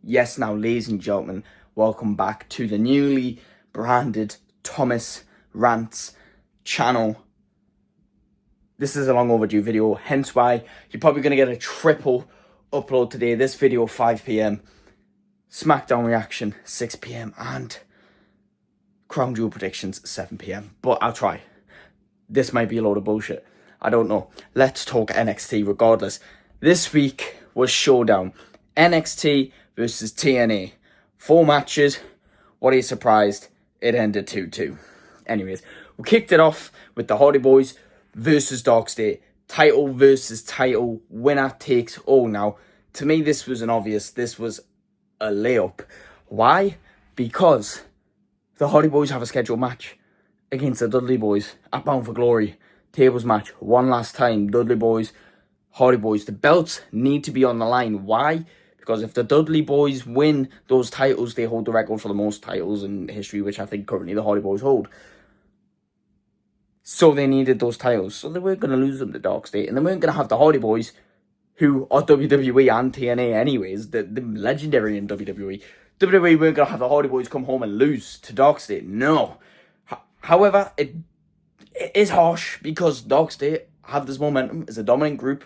Yes, now, ladies and gentlemen, welcome back to the newly branded Thomas Rants channel. This is a long overdue video, hence why you're probably going to get a triple upload today. This video, 5 p.m, SmackDown reaction, 6 p.m, and Crown Jewel predictions, 7 p.m. But I'll try. This might be a load of bullshit. I don't know. Let's talk NXT regardless. This week was Showdown. NXT versus TNA. 4 matches. What are you surprised? It ended 2-2. Anyways, we kicked it off with the Hardy Boys versus Dark State. Title versus title. Winner takes all now. To me, this was this was a layup. Why? Because the Hardy Boys have a scheduled match against the Dudley Boys at Bound for Glory. Tables match. One last time. Dudley Boys, Hardy Boys. The belts need to be on the line. Why? Because if the Dudley Boys win those titles, they hold the record for the most titles in history, which I think currently the Hardy Boys hold. So they needed those titles. So they weren't going to lose them to Dark State. And they weren't going to have the Hardy Boys, who are WWE and TNA anyways, the legendary in WWE. WWE weren't going to have the Hardy Boys come home and lose to Dark State. No. However, it is harsh because Dark State have this momentum as a dominant group.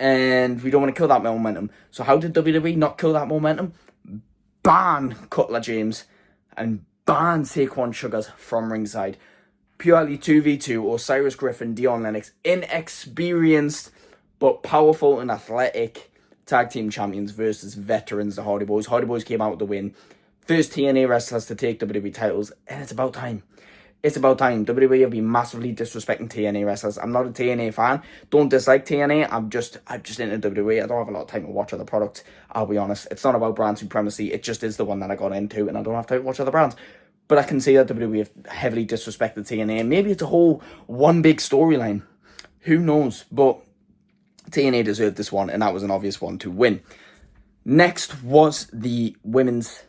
And we don't want to kill that momentum. So how did WWE not kill that momentum? Ban Cutler James and ban Saquon Sugars from ringside. Purely 2v2, Osiris Griffin, Dion Lennox, inexperienced but powerful and athletic tag team champions versus veterans, the Hardy Boys. Hardy Boys came out with the win. First TNA wrestlers to take WWE titles, and it's about time. It's about time. WWE have been massively disrespecting TNA wrestlers. I'm not a TNA fan. Don't dislike TNA. I'm just into WWE. I don't have a lot of time to watch other products. I'll be honest. It's not about brand supremacy. It just is the one that I got into, and I don't have to watch other brands. But I can see that WWE have heavily disrespected TNA. Maybe it's a whole one big storyline. Who knows? But TNA deserved this one, and that was an obvious one to win. Next was the women's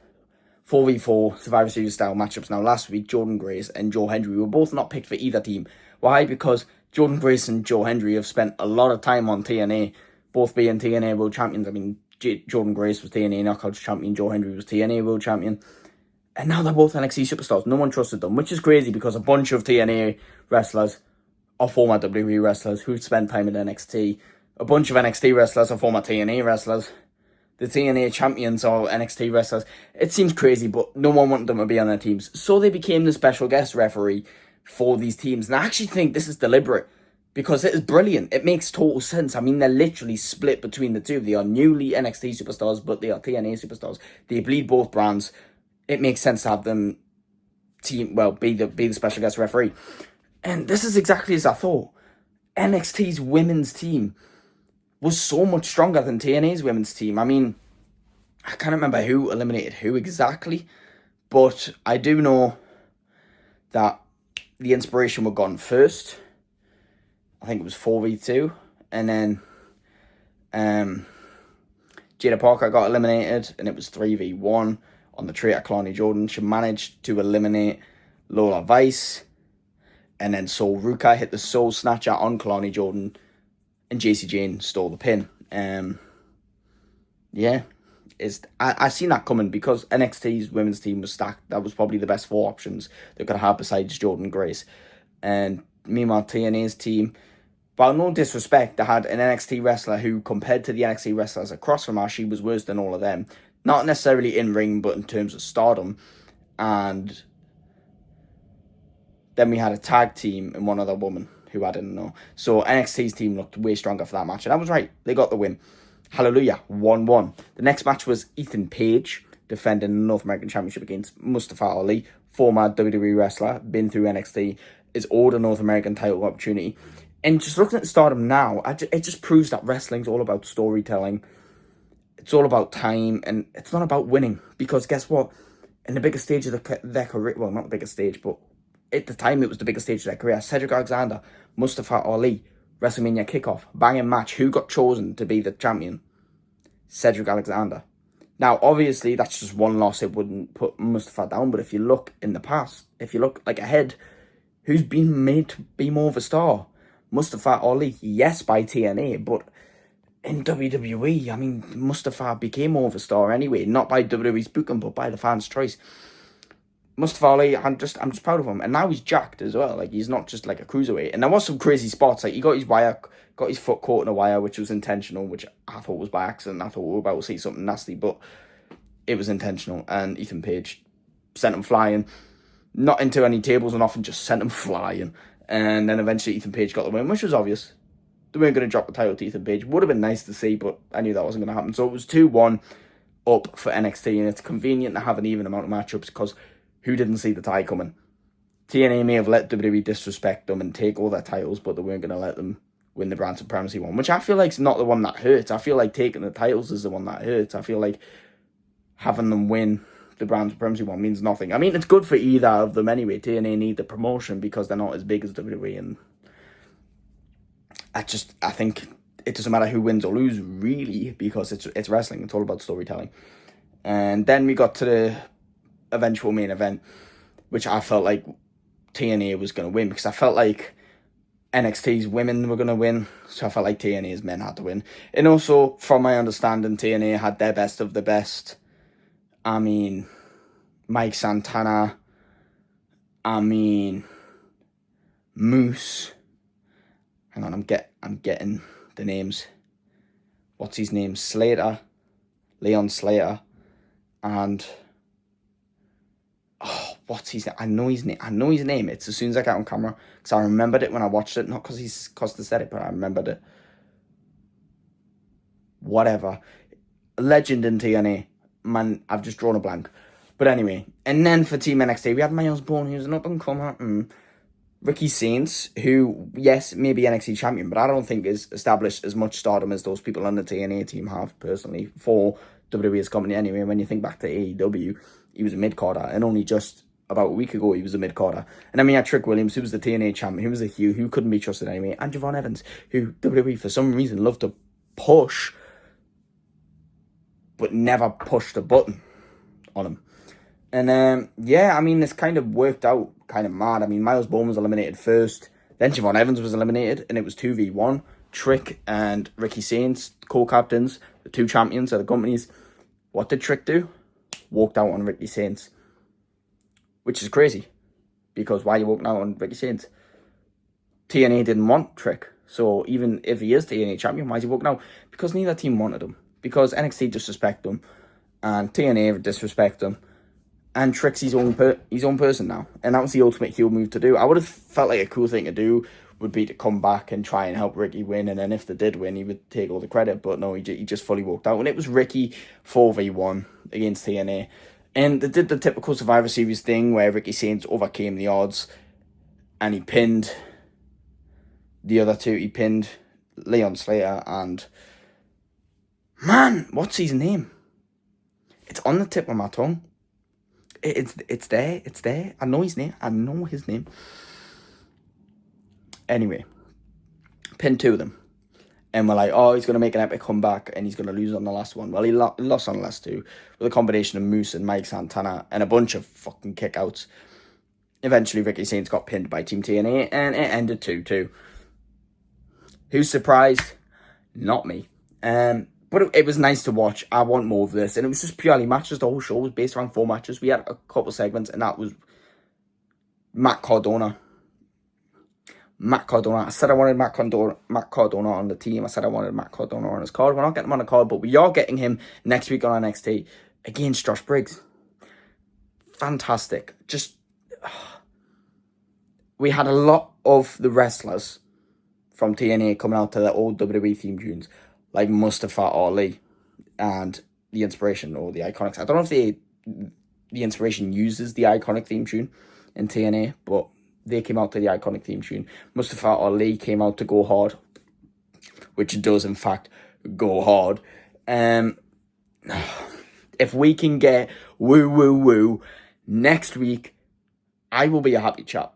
4v4 Survivor Series style matchups. Now, last week, Jordynne Grace and Joe Hendry were both not picked for either team. Why? Because Jordynne Grace and Joe Hendry have spent a lot of time on TNA, both being TNA World Champions. I mean, Jordynne Grace was TNA Knockouts Champion, Joe Hendry was TNA World Champion. And now they're both NXT superstars. No one trusted them, which is crazy because a bunch of TNA wrestlers are former WWE wrestlers who spent time in NXT. A bunch of NXT wrestlers are former TNA wrestlers. The TNA champions are NXT wrestlers. It seems crazy, but no one wanted them to be on their teams. So they became the special guest referee for these teams. And I actually think this is deliberate because it is brilliant. It makes total sense. I mean, they're literally split between the two. They are newly NXT superstars, but they are TNA superstars. They bleed both brands. It makes sense to have them be the special guest referee. And this is exactly as I thought. NXT's women's team was so much stronger than TNA's women's team. I mean, I can't remember who eliminated who exactly, but I do know that the Inspiration were gone first. I think it was 4v2, and then Jada Parker got eliminated, and it was 3v1 on the traitor Kalani Jordan. She managed to eliminate Lola Vice, and then Soul Ruka hit the Soul Snatcher on Kalani Jordan, and JC Jane stole the pin. I seen that coming because NXT's women's team was stacked. That was probably the best 4 options they could have besides Jordynne Grace. And meanwhile, TNA's team, while no disrespect, they had an NXT wrestler who, compared to the NXT wrestlers across from her, she was worse than all of them. Not necessarily in ring, but in terms of stardom. And then we had a tag team and one other woman who I didn't know. So NXT's team looked way stronger for that match. And I was right. They got the win. Hallelujah. 1-1. The next match was Ethan Page defending the North American Championship against Mustafa Ali, former WWE wrestler, been through NXT, is owed a North American title opportunity. And just looking at Stardom now, it just proves that wrestling's all about storytelling. It's all about time, and it's not about winning. Because guess what? In the biggest stage of their career, well, not the biggest stage, but at the time it was the biggest stage of their career, Cedric Alexander, Mustafa Ali, WrestleMania kickoff, banging match. Who got chosen to be the champion? Cedric Alexander. Now, obviously, that's just one loss. It wouldn't put Mustafa down. But if you look in the past, if you look ahead, who's been made to be more of a star? Mustafa Ali, yes, by TNA, but in WWE, I mean, Mustafa became more of a star anyway, not by WWE's booking, but by the fans' choice. Mustafa Ali, I'm just proud of him, and now he's jacked as well. Like, he's not just like a cruiserweight. And there was some crazy spots, like he got his foot caught in a wire, which was intentional, which I thought was by accident. I thought we were about to see something nasty, but it was intentional. And Ethan Page sent him flying, not into any tables or nothing, just sent him flying. And then eventually Ethan Page got the win, which was obvious. They weren't going to drop the title to Ethan Page. Would have been nice to see, but I knew that wasn't going to happen. So it was 2-1 up for NXT, and it's convenient to have an even amount of matchups because who didn't see the tie coming? TNA may have let WWE disrespect them and take all their titles, but they weren't going to let them win the brand supremacy one, which I feel like is not the one that hurts. I feel like taking the titles is the one that hurts. I feel like having them win the brand supremacy one means nothing. I mean, it's good for either of them anyway. TNA need the promotion because they're not as big as WWE, and I think it doesn't matter who wins or lose, really, because it's wrestling. It's all about storytelling. And then we got to the eventual main event, which I felt like TNA was going to win because I felt like NXT's women were going to win, so I felt like TNA's men had to win. And also, from my understanding, TNA had their best of the best. I mean, Mike Santana. I mean, Moose. Hang on, I'm getting the names. What's his name? Slater, Leon Slater, and what's his name? I know his name. It's as soon as I get on camera because I remembered it when I watched it. Not because they said it, but I remembered it. Whatever, legend in TNA. Man, I've just drawn a blank. But anyway, and then for Team NXT, we had Miles Bourne, who's an up-and-comer. Ricky Saints, who, yes, may be NXT champion, but I don't think is established as much stardom as those people on the TNA team have, personally, for WWE's company anyway. When you think back to AEW, he was a mid-carder, and only just about a week ago, he was a mid-carder. And then we had Trick Williams, who was the TNA champion, who was a heel, who couldn't be trusted anyway, and Javon Evans, who WWE, for some reason, loved to push, but never pushed a button on him. And, yeah, I mean, this kind of worked out kind of mad. I mean, Miles Bourne was eliminated first. Then Javon Evans was eliminated, and it was 2v1. Trick and Ricky Saints, co-captains, the two champions of the companies. What did Trick do? Walked out on Ricky Saints. Which is crazy. Because why are you walking out on Ricky Saints? TNA didn't want Trick. So even if he is TNA champion, why is he walking out? Because neither team wanted him. Because NXT disrespect him. And TNA disrespect him. And Trick's his own person now. And that was the ultimate heel move to do. I would have felt like a cool thing to do would be to come back and try and help Ricky win. And then if they did win, he would take all the credit. But no, he just fully walked out. And it was Ricky 4v1 against TNA. And they did the typical Survivor Series thing where Ricky Saints overcame the odds. And he pinned the other two. He pinned Leon Slater and... Man, what's his name? It's on the tip of my tongue. It's there. I know his name. Anyway, pinned two of them. And we're like, oh, he's going to make an epic comeback and he's going to lose on the last one. Well, he lost on the last two with a combination of Moose and Mike Santana and a bunch of fucking kickouts. Eventually, Ricky Saints got pinned by Team TNA and it ended 2-2. Who's surprised? Not me. But it was nice to watch. I want more of this. And it was just purely matches. The whole show was based around 4 matches. We had a couple segments, and that was Matt Cardona. I said I wanted Matt Cardona on the team. I said I wanted Matt Cardona on his card. We're not getting him on the card, but we are getting him next week on NXT against Josh Briggs. Fantastic. We had a lot of the wrestlers from TNA coming out to their old WWE theme tunes, like Mustafa Ali and the Inspiration or the Iconics. I don't know if the Inspiration uses the Iconic theme tune in TNA, but they came out to the Iconic theme tune. Mustafa Ali came out to Go Hard, which does in fact go hard. If we can get woo woo woo next week, I will be a happy chap.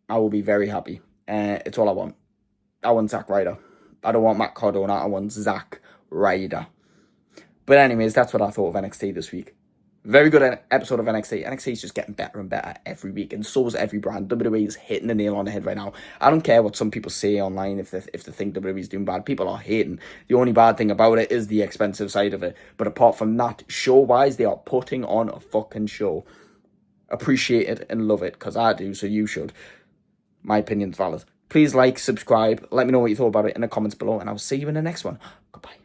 I will be very happy. It's all I want. I want Zack Ryder. I don't want Matt Cardona. I want Zack Ryder. But anyways, that's what I thought of NXT this week. Very good episode of NXT. NXT is just getting better and better every week, and so is every brand. WWE is hitting the nail on the head right now. I don't care what some people say online if they think WWE is doing bad. People are hating. The only bad thing about it is the expensive side of it. But apart from that, show-wise, they are putting on a fucking show. Appreciate it and love it, because I do, so you should. My opinion's valid. Please like, subscribe, let me know what you thought about it in the comments below, and I'll see you in the next one. Goodbye.